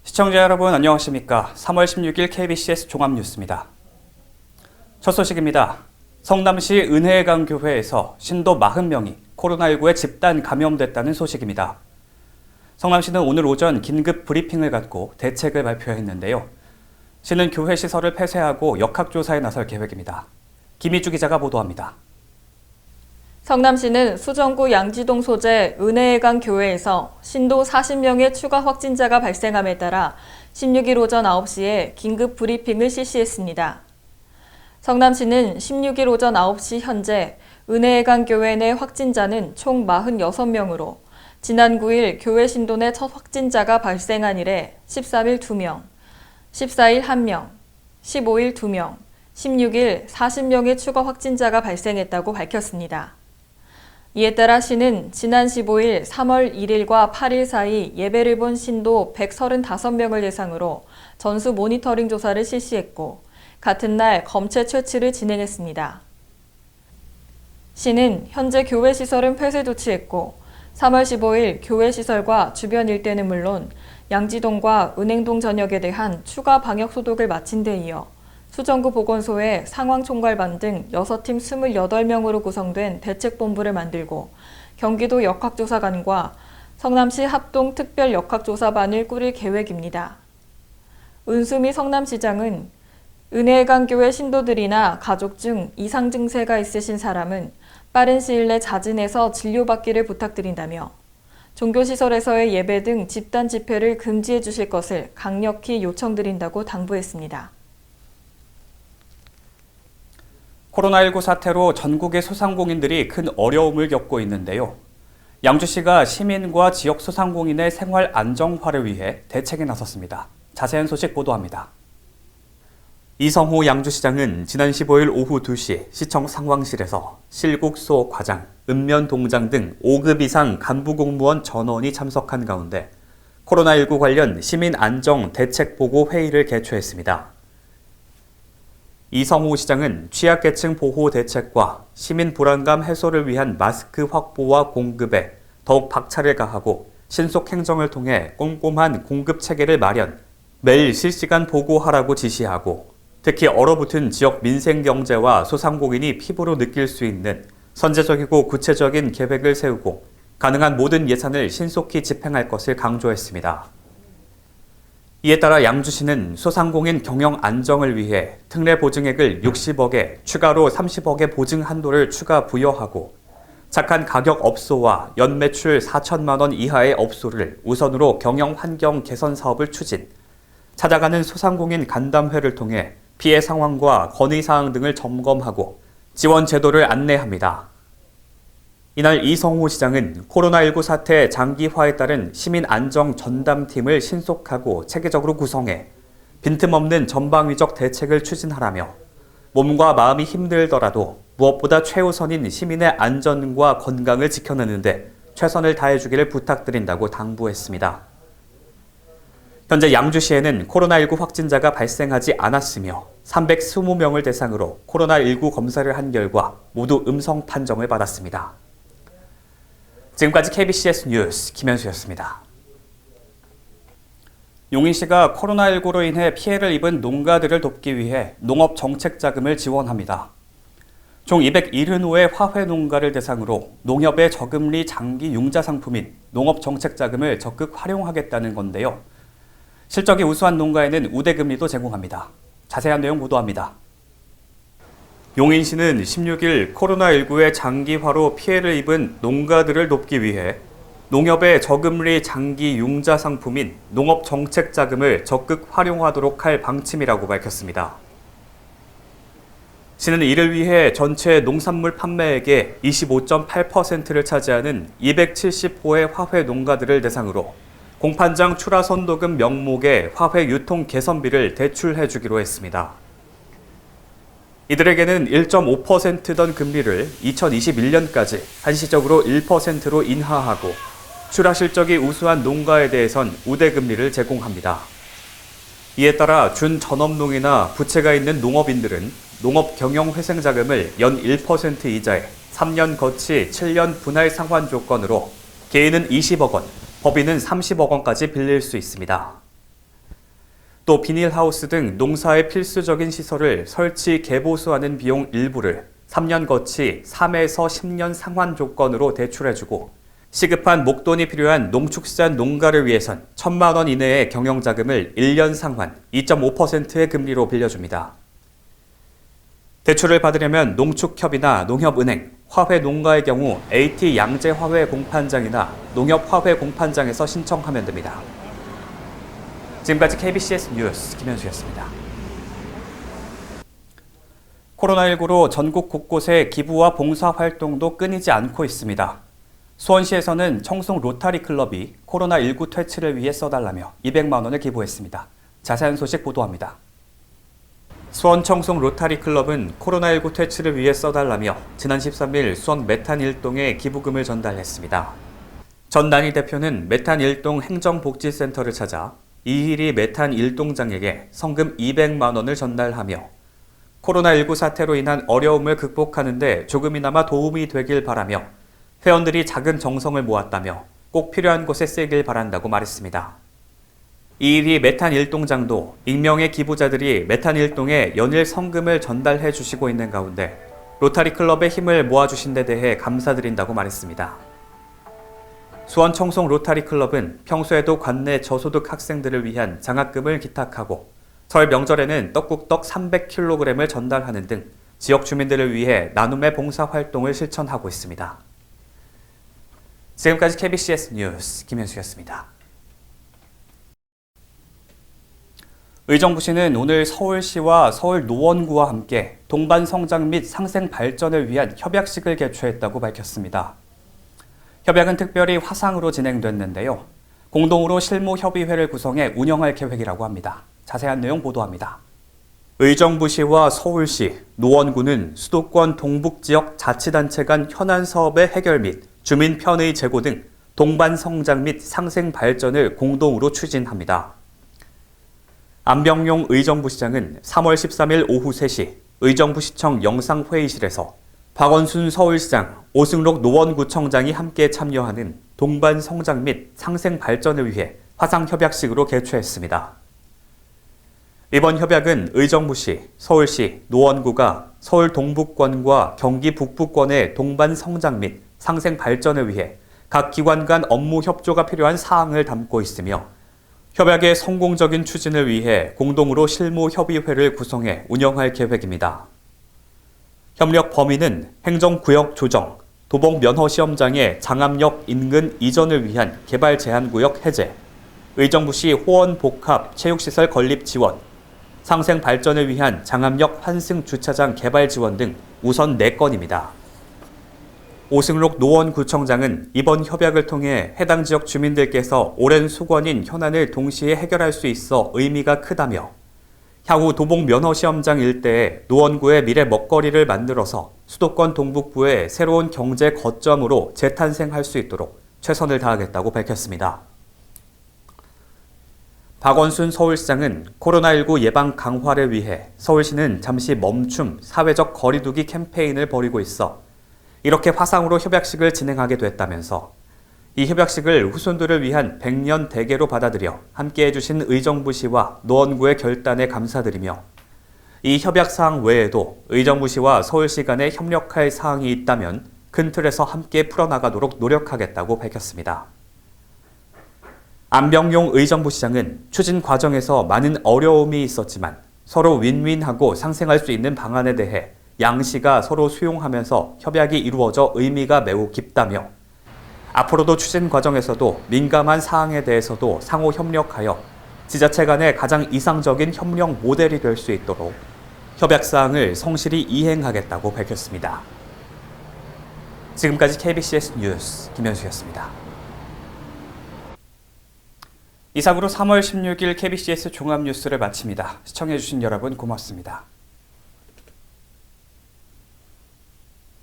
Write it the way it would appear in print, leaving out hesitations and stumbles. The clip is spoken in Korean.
시청자 여러분 안녕하십니까? 3월 16일 KBCS 종합뉴스입니다. 첫 소식입니다. 성남시 은혜강 교회에서 신도 40명이 코로나19에 집단 감염됐다는 소식입니다. 성남시는 오늘 오전 긴급 브리핑을 갖고 대책을 발표했는데요. 시는 교회 시설을 폐쇄하고 역학조사에 나설 계획입니다. 김희주 기자가 보도합니다. 성남시는 수정구 양지동 소재 은혜강 교회에서 신도 40명의 추가 확진자가 발생함에 따라 16일 오전 9시에 긴급 브리핑을 실시했습니다. 성남시는 16일 오전 9시 현재 은혜강 교회 내 확진자는 총 46명으로 지난 9일 교회 신도 내 첫 확진자가 발생한 이래 13일 2명, 14일 1명, 15일 2명, 16일 40명의 추가 확진자가 발생했다고 밝혔습니다. 이에 따라 시는 지난 15일 3월 1일과 8일 사이 예배를 본 신도 135명을 대상으로 전수 모니터링 조사를 실시했고 같은 날 검체 채취를 진행했습니다. 시는 현재 교회 시설은 폐쇄 조치했고 3월 15일 교회 시설과 주변 일대는 물론 양지동과 은행동 전역에 대한 추가 방역 소독을 마친 데 이어 수정구 보건소에 상황총괄반 등 6팀 28명으로 구성된 대책본부를 만들고 경기도 역학조사관과 성남시 합동 특별 역학조사반을 꾸릴 계획입니다. 은수미 성남시장은 은혜강 교회 신도들이나 가족 중 이상 증세가 있으신 사람은 빠른 시일 내 자진해서 진료받기를 부탁드린다며 종교시설에서의 예배 등 집단 집회를 금지해 주실 것을 강력히 요청드린다고 당부했습니다. 코로나19 사태로 전국의 소상공인들이 큰 어려움을 겪고 있는데요. 양주시가 시민과 지역 소상공인의 생활 안정화를 위해 대책에 나섰습니다. 자세한 소식 보도합니다. 이성호 양주시장은 지난 15일 오후 2시 시청 상황실에서 실국소 과장, 읍면동장 등 5급 이상 간부공무원 전원이 참석한 가운데 코로나19 관련 시민 안정 대책 보고 회의를 개최했습니다. 이성호 시장은 취약계층 보호 대책과 시민 불안감 해소를 위한 마스크 확보와 공급에 더욱 박차를 가하고 신속 행정을 통해 꼼꼼한 공급 체계를 마련, 매일 실시간 보고하라고 지시하고 특히 얼어붙은 지역 민생 경제와 소상공인이 피부로 느낄 수 있는 선제적이고 구체적인 계획을 세우고 가능한 모든 예산을 신속히 집행할 것을 강조했습니다. 이에 따라 양주시는 소상공인 경영 안정을 위해 특례 보증액을 60억에 추가로 30억의 보증 한도를 추가 부여하고 착한 가격 업소와 연매출 4천만 원 이하의 업소를 우선으로 경영 환경 개선 사업을 추진, 찾아가는 소상공인 간담회를 통해 피해 상황과 건의 사항 등을 점검하고 지원 제도를 안내합니다. 이날 이성호 시장은 코로나19 사태 장기화에 따른 시민 안정 전담팀을 신속하고 체계적으로 구성해 빈틈없는 전방위적 대책을 추진하라며 몸과 마음이 힘들더라도 무엇보다 최우선인 시민의 안전과 건강을 지켜내는 데 최선을 다해주기를 부탁드린다고 당부했습니다. 현재 양주시에는 코로나19 확진자가 발생하지 않았으며 320명을 대상으로 코로나19 검사를 한 결과 모두 음성 판정을 받았습니다. 지금까지 KBCS 뉴스 김현수였습니다. 용인시가 코로나19로 인해 피해를 입은 농가들을 돕기 위해 농업정책자금을 지원합니다. 총 270호의 화훼 농가를 대상으로 농협의 저금리 장기 융자 상품인 농업정책자금을 적극 활용하겠다는 건데요. 실적이 우수한 농가에는 우대금리도 제공합니다. 자세한 내용 보도합니다. 용인시는 16일 코로나19의 장기화로 피해를 입은 농가들을 돕기 위해 농협의 저금리 장기 융자 상품인 농업정책자금을 적극 활용하도록 할 방침이라고 밝혔습니다. 시는 이를 위해 전체 농산물 판매액의 25.8%를 차지하는 270호의 화훼 농가들을 대상으로 공판장 출하 선도금 명목의 화훼 유통 개선비를 대출해 주기로 했습니다. 이들에게는 1.5%던 금리를 2021년까지 한시적으로 1%로 인하하고 출하 실적이 우수한 농가에 대해선 우대금리를 제공합니다. 이에 따라 준전업농이나 부채가 있는 농업인들은 농업경영회생자금을 연 1% 이자에 3년 거치 7년 분할 상환 조건으로 개인은 20억 원, 법인은 30억 원까지 빌릴 수 있습니다. 또 비닐하우스 등 농사에 필수적인 시설을 설치, 개보수하는 비용 일부를 3년 거치 3에서 10년 상환 조건으로 대출해주고 시급한 목돈이 필요한 농축산 농가를 위해선 1,000만 원 이내의 경영자금을 1년 상환 2.5%의 금리로 빌려줍니다. 대출을 받으려면 농축협이나 농협은행, 화훼농가의 경우 AT 양재화훼 공판장이나 농협화훼 공판장에서 신청하면 됩니다. 지금까지 KBCS 뉴스 김현수였습니다. 코로나19로 전국 곳곳에 기부와 봉사활동도 끊이지 않고 있습니다. 수원시에서는 청송 로타리 클럽이 코로나19 퇴치를 위해 써달라며 200만 원을 기부했습니다. 자세한 소식 보도합니다. 수원 청송 로타리 클럽은 코로나19 퇴치를 위해 써달라며 지난 13일 수원 메탄 1동에 기부금을 전달했습니다. 전단희 대표는 메탄 1동 행정복지센터를 찾아 이희리 메탄 1동장에게 성금 200만 원을 전달하며 코로나19 사태로 인한 어려움을 극복하는 데 조금이나마 도움이 되길 바라며 회원들이 작은 정성을 모았다며 꼭 필요한 곳에 쓰길 바란다고 말했습니다. 이희리 메탄 1동장도 익명의 기부자들이 메탄 1동에 연일 성금을 전달해 주시고 있는 가운데 로타리 클럽의 힘을 모아주신 데 대해 감사드린다고 말했습니다. 수원 청송 로타리 클럽은 평소에도 관내 저소득 학생들을 위한 장학금을 기탁하고 설 명절에는 떡국떡 300kg을 전달하는 등 지역 주민들을 위해 나눔의 봉사활동을 실천하고 있습니다. 지금까지 KBCS 뉴스 김현수였습니다. 의정부시는 오늘 서울시와 서울노원구와 함께 동반 성장 및 상생 발전을 위한 협약식을 개최했다고 밝혔습니다. 협약은 특별히 화상으로 진행됐는데요. 공동으로 실무협의회를 구성해 운영할 계획이라고 합니다. 자세한 내용 보도합니다. 의정부시와 서울시, 노원구는 수도권 동북지역 자치단체 간 현안 사업의 해결 및 주민 편의 제고 등 동반 성장 및 상생 발전을 공동으로 추진합니다. 안병용 의정부시장은 3월 13일 오후 3시 의정부시청 영상회의실에서 박원순 서울시장, 오승록 노원구청장이 함께 참여하는 동반 성장 및 상생 발전을 위해 화상협약식으로 개최했습니다. 이번 협약은 의정부시, 서울시, 노원구가 서울 동북권과 경기 북부권의 동반 성장 및 상생 발전을 위해 각 기관 간 업무 협조가 필요한 사항을 담고 있으며 협약의 성공적인 추진을 위해 공동으로 실무협의회를 구성해 운영할 계획입니다. 협력 범위는 행정구역 조정, 도봉면허시험장의 장암역 인근 이전을 위한 개발 제한구역 해제, 의정부시 호원 복합 체육시설 건립 지원, 상생 발전을 위한 장암역 환승 주차장 개발 지원 등 우선 4건입니다. 오승록 노원구청장은 이번 협약을 통해 해당 지역 주민들께서 오랜 수건인 현안을 동시에 해결할 수 있어 의미가 크다며 향후 도봉면허시험장 일대에 노원구의 미래 먹거리를 만들어서 수도권 동북부의 새로운 경제 거점으로 재탄생할 수 있도록 최선을 다하겠다고 밝혔습니다. 박원순 서울시장은 코로나19 예방 강화를 위해 서울시는 잠시 멈춤 사회적 거리두기 캠페인을 벌이고 있어 이렇게 화상으로 협약식을 진행하게 됐다면서 이 협약식을 후손들을 위한 100년 대계로 받아들여 함께해 주신 의정부시와 노원구의 결단에 감사드리며 이 협약사항 외에도 의정부시와 서울시 간에 협력할 사항이 있다면 큰 틀에서 함께 풀어나가도록 노력하겠다고 밝혔습니다. 안병용 의정부시장은 추진 과정에서 많은 어려움이 있었지만 서로 윈윈하고 상생할 수 있는 방안에 대해 양시가 서로 수용하면서 협약이 이루어져 의미가 매우 깊다며 앞으로도 추진 과정에서도 민감한 사항에 대해서도 상호 협력하여 지자체 간의 가장 이상적인 협력 모델이 될 수 있도록 협약사항을 성실히 이행하겠다고 밝혔습니다. 지금까지 KBCS 뉴스 김현수였습니다. 이상으로 3월 16일 KBCS 종합뉴스를 마칩니다. 시청해주신 여러분 고맙습니다.